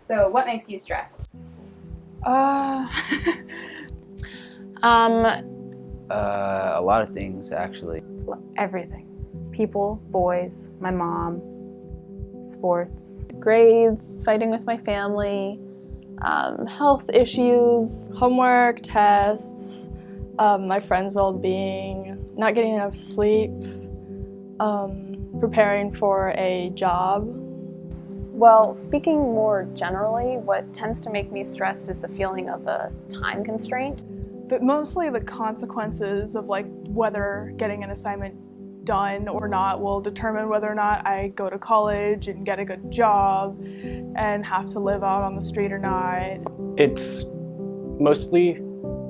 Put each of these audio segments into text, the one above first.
So what makes you stressed? A lot of things, actually. Everything. People, boys, my mom, sports. Grades, fighting with my family, health issues, homework, tests, my friends' well-being, not getting enough sleep, preparing for a job. Well, speaking more generally, what tends to make me stressed is the feeling of a time constraint. But mostly the consequences of like whether getting an assignment done or not will determine whether or not I go to college and get a good job and have to live out on the street or not. It's mostly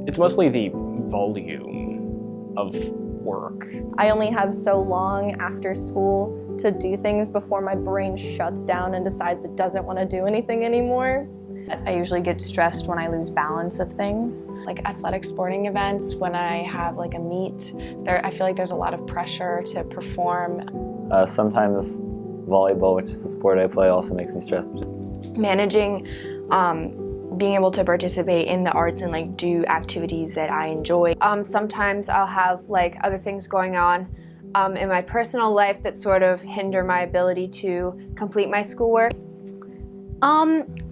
the volume of work. I only have so long after school to do things before my brain shuts down and decides it doesn't want to do anything anymore. I usually get stressed when I lose balance of things. Like athletic sporting events, when I have like a meet, I feel like there's a lot of pressure to perform. Sometimes volleyball, which is the sport I play, also makes me stressed. Managing being able to participate in the arts and like do activities that I enjoy. Sometimes I'll have like other things going on in my personal life that sort of hinder my ability to complete my schoolwork.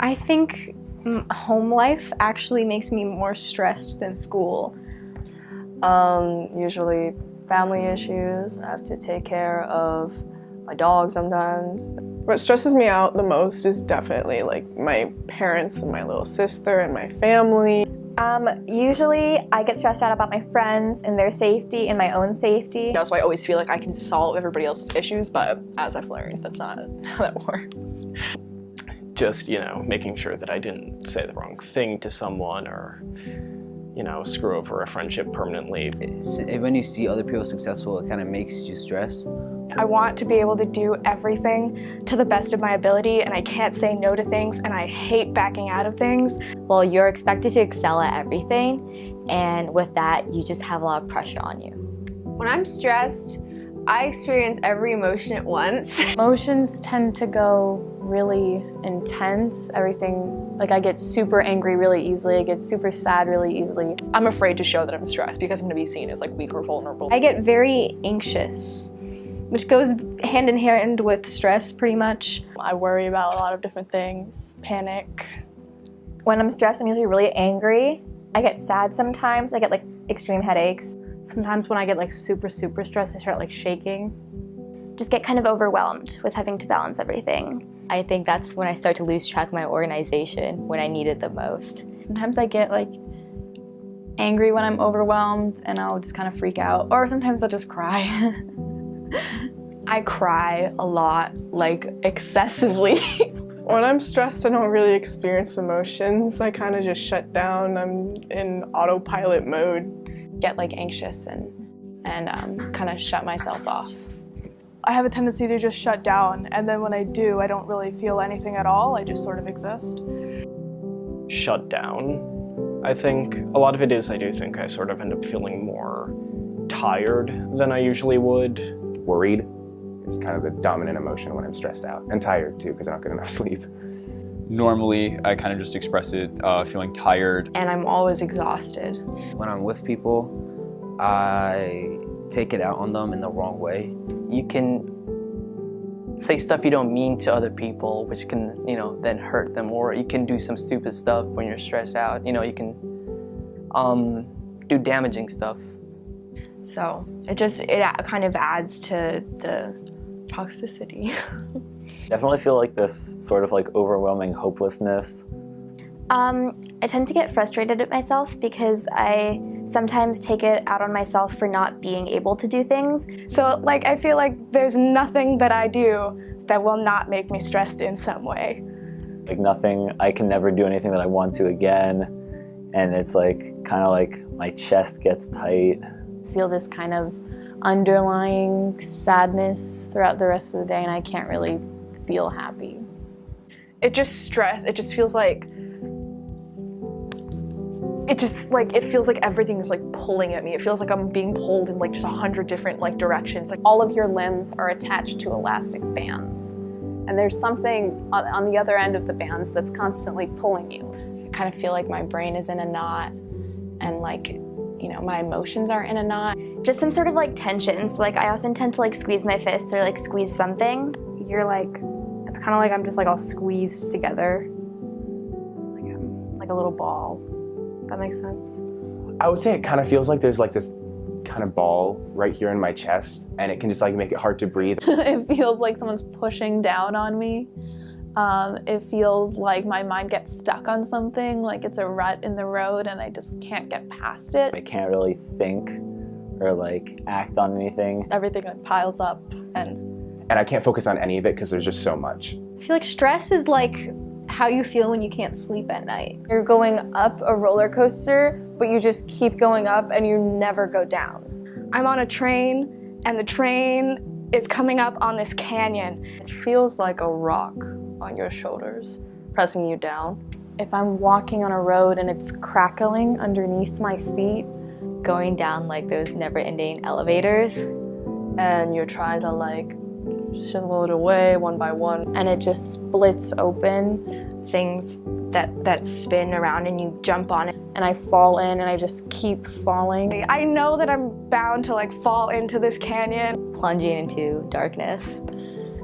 I think home life actually makes me more stressed than school. Usually family issues. I have to take care of my dog sometimes. What stresses me out the most is definitely like my parents and my little sister and my family. Usually I get stressed out about my friends and their safety and my own safety. So I always feel like I can solve everybody else's issues, but as I've learned, that's not how that works. Just, making sure that I didn't say the wrong thing to someone or, screw over a friendship permanently. When you see other people successful, it kind of makes you stress. I want to be able to do everything to the best of my ability, and I can't say no to things, and I hate backing out of things. Well, you're expected to excel at everything, and with that, you just have a lot of pressure on you. When I'm stressed, I experience every emotion at once. Emotions tend to go really intense. Everything, like I get super angry really easily, I get super sad really easily. I'm afraid to show that I'm stressed because I'm going to be seen as like weak or vulnerable. I get very anxious, which goes hand in hand with stress pretty much. I worry about a lot of different things, panic. When I'm stressed, I'm usually really angry. I get sad sometimes. I get like extreme headaches. Sometimes when I get like super stressed, I start like shaking. Just get kind of overwhelmed with having to balance everything. I think that's when I start to lose track of my organization, when I need it the most. Sometimes I get like angry when I'm overwhelmed and I'll just kind of freak out. Or sometimes I'll just cry. I cry a lot, like excessively. When I'm stressed, I don't really experience emotions. I kind of just shut down. I'm in autopilot mode. Get like anxious and kind of shut myself off. I have a tendency to just shut down, and then when I do, I don't really feel anything at all. I just sort of exist. Shut down. I think a lot of it is I do think I sort of end up feeling more tired than I usually would. Worried is kind of the dominant emotion when I'm stressed out, and tired too because I don't get enough sleep. Normally, I kind of just express it feeling tired. And I'm always exhausted. When I'm with people, I take it out on them in the wrong way. You can say stuff you don't mean to other people, which can, then hurt them. Or you can do some stupid stuff when you're stressed out. You can do damaging stuff. So it kind of adds to the toxicity. Definitely feel like this sort of like overwhelming hopelessness. I tend to get frustrated at myself because I sometimes take it out on myself for not being able to do things. So like I feel like there's nothing that I do that will not make me stressed in some way. Like nothing, I can never do anything that I want to again. And it's like kind of like my chest gets tight. I feel this kind of underlying sadness throughout the rest of the day, and I can't really feel happy. It just feels like it feels like everything is like pulling at me. It feels like I'm being pulled in like just 100 different like directions. Like all of your limbs are attached to elastic bands. and there's something on the other end of the bands that's constantly pulling you. I kind of feel like my brain is in a knot, and like, my emotions are in a knot. Just some sort of like tensions. Like I often tend to like squeeze my fists or like squeeze something. You're like, it's kind of like I'm just like all squeezed together. Like I'm like a little ball. That makes sense. I would say it kind of feels like there's like this kind of ball right here in my chest, and it can just like make it hard to breathe. It feels like someone's pushing down on me. It feels like my mind gets stuck on something, like it's a rut in the road and I just can't get past it. I can't really think or like act on anything. Everything like piles up and I can't focus on any of it because there's just so much. I feel like stress is like how you feel when you can't sleep at night. You're going up a roller coaster, but you just keep going up and you never go down. I'm on a train and the train is coming up on this canyon. It feels like a rock on your shoulders, pressing you down. If I'm walking on a road and it's crackling underneath my feet, going down like those never-ending elevators, and you're trying to like chisel it away one by one, and it just splits open. Things that spin around and you jump on it. And I fall in and I just keep falling. I know that I'm bound to like fall into this canyon. Plunging into darkness.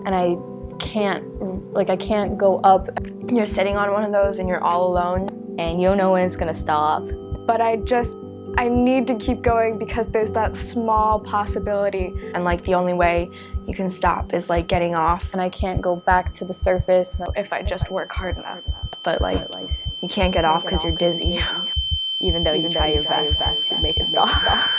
And I can't go up. You're sitting on one of those and you're all alone. And you don't know when it's gonna stop. But I need to keep going because there's that small possibility. And like the only way you can stop is like getting off. And I can't go back to the surface. If I just work hard enough. But like you can't get off because you're dizzy. Even though you try your best to make it stop.